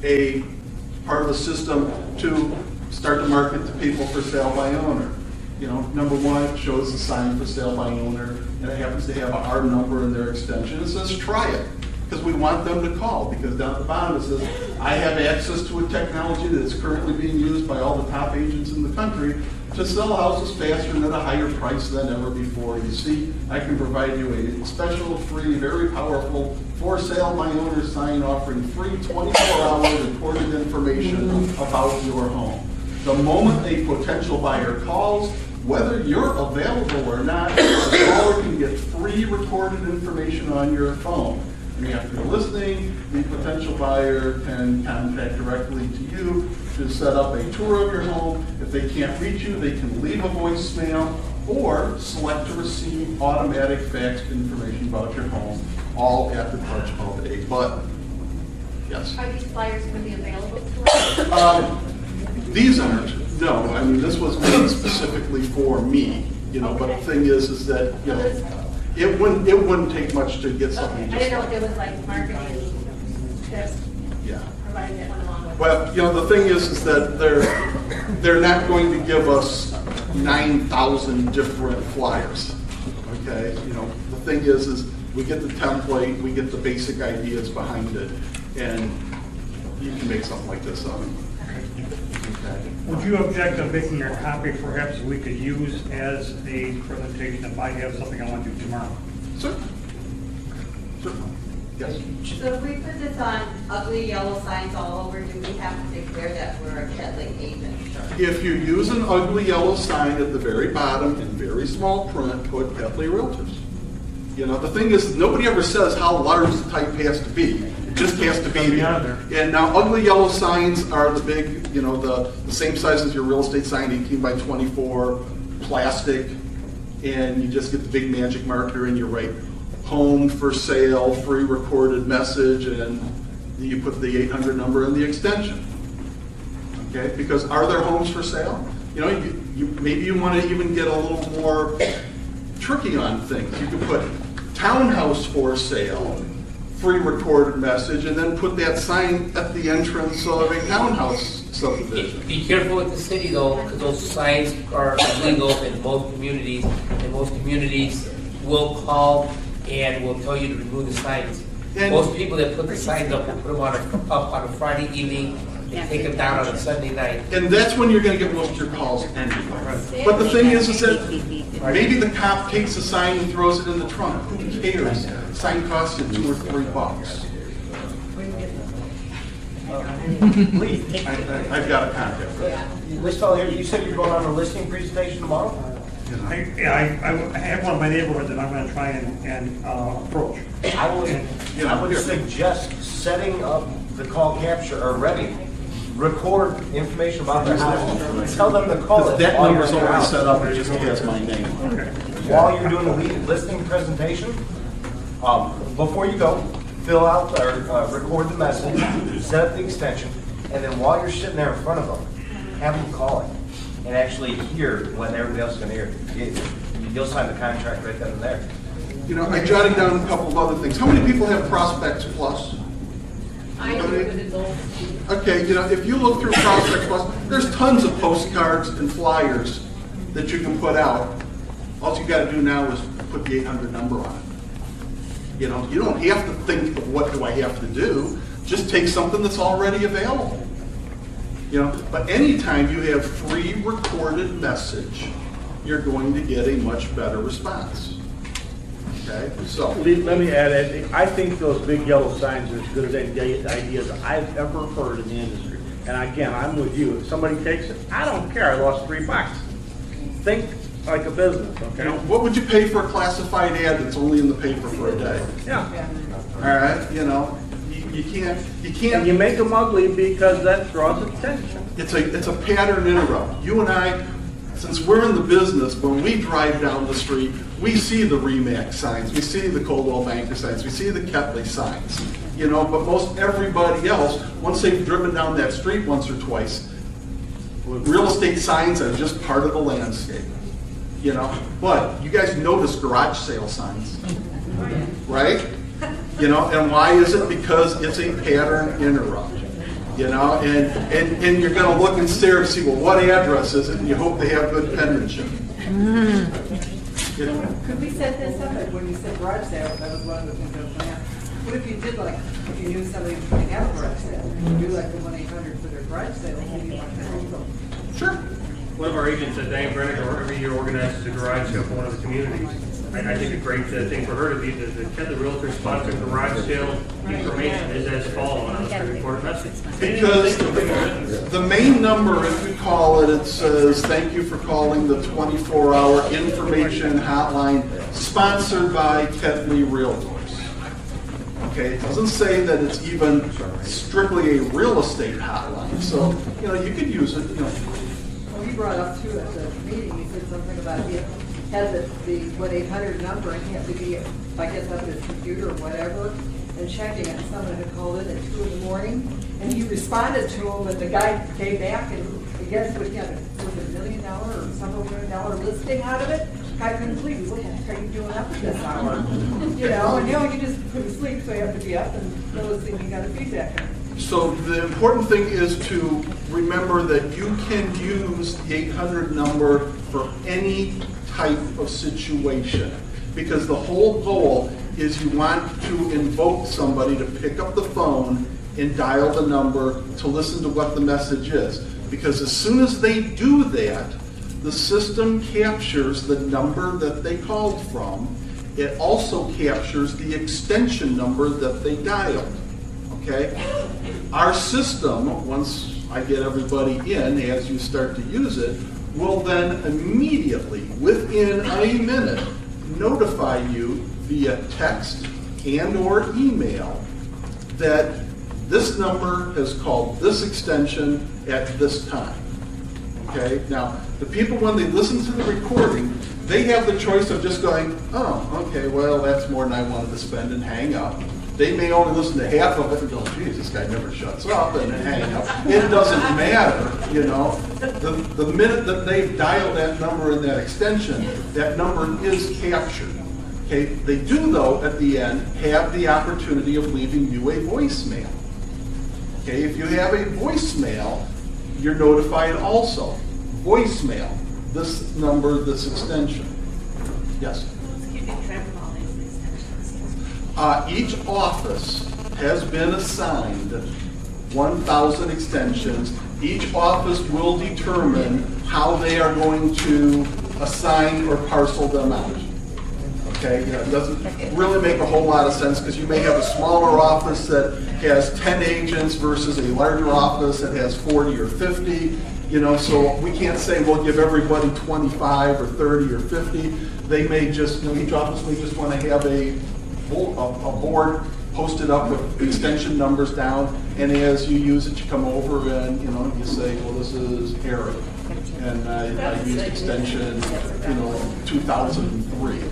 a part of the system to start to market to people for sale by owner. You know, number one, it shows the sign for sale by owner, and it happens to have our number in their extension. It says try it, because we want them to call, because down at the bottom it says, I have access to a technology that is currently being used by all the top agents in the country to sell houses faster and at a higher price than ever before. You see, I can provide you a special, free, very powerful for sale by owner sign offering free 24-hour recorded information about your home. The moment a potential buyer calls, whether you're available or not, the caller can get free recorded information on your phone. And after listening, the potential buyer can contact directly to you to set up a tour of your home. If they can't reach you, they can leave a voicemail or select to receive automatic faxed information about your home, all at the touch of a button. Yes? Are these flyers going to be available to us? These aren't. No, I mean, this was made specifically for me, you know, but the thing is that, you know, it wouldn't take much to get something. I didn't know if it was like marketing tips. Yeah. Providing it went along with. Well, you know, the thing is that they're not going to give us 9,000 different flyers. Okay, you know, the thing is we get the template, we get the basic ideas behind it, and you can make something like this up. Okay. Would you object to making a copy perhaps we could use as a presentation if I have something I want to do tomorrow? Certainly. Certainly. Yes. So if we put this on ugly yellow signs all over, do we have to declare that we're a Kettling agent? If you use an ugly yellow sign at the very bottom in very small print, put Kettling Realtors. You know, the thing is, nobody ever says how large the type has to be. It just has to be there. And now, ugly yellow signs are the big, you know, the same size as your real estate sign, 18 by 24, plastic, and you just get the big magic marker and you write home for sale, free recorded message, and you put the 800 number in the extension. Okay, because are there homes for sale? You know, maybe you want to even get a little more tricky on things. You could put townhouse for sale, free recorded message, and then put that sign at the entrance of a townhouse subdivision. Be careful with the city though, because those signs are illegal in most communities, and most communities will call and will tell you to remove the signs. And most people that put the signs up will put them up on a Friday evening and take them down on a Sunday night. And that's when you're going to get most of your calls anyway. But the thing is that maybe the cop takes the sign and throws it in the trunk. Who cares? The sign costs you $2 or $3. I've got a contact for that. This fellow here, you said you're going on a listing presentation tomorrow? I have one in my neighborhood that I'm going to try and approach. I would suggest setting up the call capture already. Record information about their house. Tell them to call it. That number's already set up, it just has my name. Okay. While you're doing the listing presentation, before you go, fill out or record the message, set up the extension, and then while you're sitting there in front of them, have them call it and actually hear what everybody else is going to hear. You'll sign the contract right then and there. You know, I jotted down a couple of other things. How many people have Prospects Plus? I do with adults. Okay, you know, if you look through Prospects Plus, there's tons of postcards and flyers that you can put out. All you got to do now is put the 800 number on it. You know, you don't have to think of what do I have to do. Just take something that's already available. You know, but anytime you have free recorded message, you're going to get a much better response. Okay, so let me add, I think those big yellow signs are as good as any ideas I've ever heard in the industry. And again, I'm with you. If somebody takes it, I don't care. I lost $3. Think like a business, okay? you know, what would you pay for a classified ad that's only in the paper for a day? Yeah. All right, you know, you can't. And you make them ugly because that draws attention. It's a pattern interrupt. You and I, since we're in the business, when we drive down the street, we see the RE/MAX signs, we see the Coldwell Banker signs, we see the Kettling signs. You know, but most everybody else, once they've driven down that street once or twice, real estate signs are just part of the landscape. You know, but you guys notice garage sale signs, right? You know, and why is it? Because it's a pattern interrupt. You know, and you're gonna look and stare to see, well, what address is it, and you hope they have good penmanship. You know? Could we set this up, like when you said garage sale, that was one of the things I was gonna ask. What if you did like, if you knew somebody was putting out a garage sale, you do like the 1-800 for their garage sale, maybe like the home zone. Sure. One of our agents at Diane Brennan every year organizes a garage sale for one of the communities. I think a great thing for her to be the Kettler Realtor sponsored garage sale information is as follows on the recorded message. Because the main number, if you call it, it says, thank you for calling the 24-hour information hotline sponsored by Kettler Realtors. Okay, it doesn't say that it's even strictly a real estate hotline. So, you know, you could use it, you know. Well, you brought up too at the meeting, you said something about he had the 1-800 number and he had to be, I guess, up his computer or whatever, and checking it. Someone had called in at 2 in the morning, and he responded to him, and the guy came back and I guess what he had, was it $1 million or several $1 million listing out of it? Guy couldn't sleep. What the heck are you doing up at this hour? You know, and you just couldn't sleep, so you have to be up and noticing you got a feedback. So the important thing is to remember that you can use the 800 number for any type of situation, because the whole goal is you want to invoke somebody to pick up the phone and dial the number to listen to what the message is. Because as soon as they do that, the system captures the number that they called from. It also captures the extension number that they dialed. Okay? Our system, once I get everybody in, as you start to use it, will then immediately, within a minute, notify you via text and or email that this number has called this extension at this time. Okay? Now, the people, when they listen to the recording, they have the choice of just going, oh, okay, well, that's more than I wanted to spend, and hang up. They may only listen to half of it and go, geez, this guy never shuts up, and then hang up. It doesn't matter, you know. The minute that they've dialed that number in that extension, that number is captured. Okay? They do, though, at the end, have the opportunity of leaving you a voicemail. Okay? If you have a voicemail, you're notified also. Voicemail, this number, this extension. Yes? Each office has been assigned 1,000 extensions. Each office will determine how they are going to assign or parcel them out. Okay, you know, it doesn't really make a whole lot of sense because you may have a smaller office that has 10 agents versus a larger office that has 40 or 50. You know, so we can't say we'll give everybody 25 or 30 or 50. They may just, you know, each office may just want to have a board posted up with extension numbers down, and as you use it, you come over and, you know, you say, well, this is Harry, and I used extension, you know, 2003.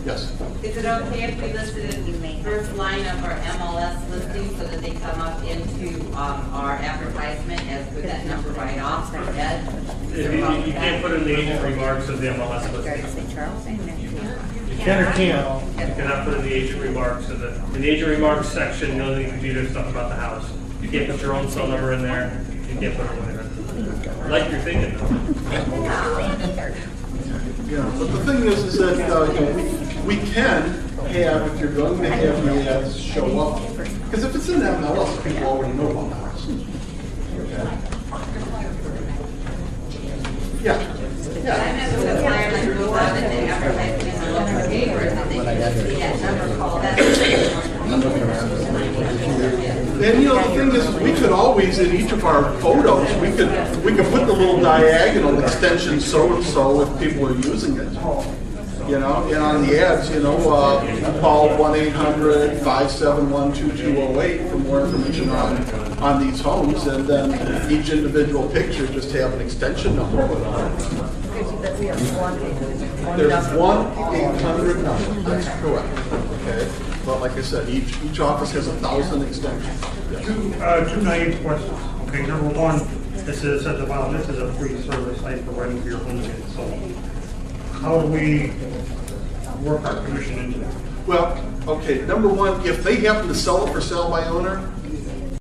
Yes? Is it okay if we listed in the first line of our MLS listing so that they come up into our advertisement as with that number right off from Ed? You can't put in the agent remarks of the MLS listing. You can or can't. You cannot put in the agent remarks of in the agent remarks section, you only can do stuff about the house. You can't put your own cell number in there. You can't put it in. Like you're thinking though. Yeah, but the thing is that you know, we can have, if you're going to have the ads show up, because if it's in MLS, people already know about the house. Okay. Yeah. And you know, the thing is, we could always, in each of our photos, we could put the little diagonal extension so-and-so if people are using it. You know, and on the ads, you know, call 1-800-571-2208 for more information on these homes, and then each individual picture just have an extension number put on it. There's 1-800 number. That's correct. Okay, but like I said, each office has 1,000 extensions. Yes. Two naive questions. Okay, number one, this is at the bottom. This is a free service I provide for your home kit. So, how do we work our commission into that? Well, okay, number one, if they happen to sell it for sale by owner,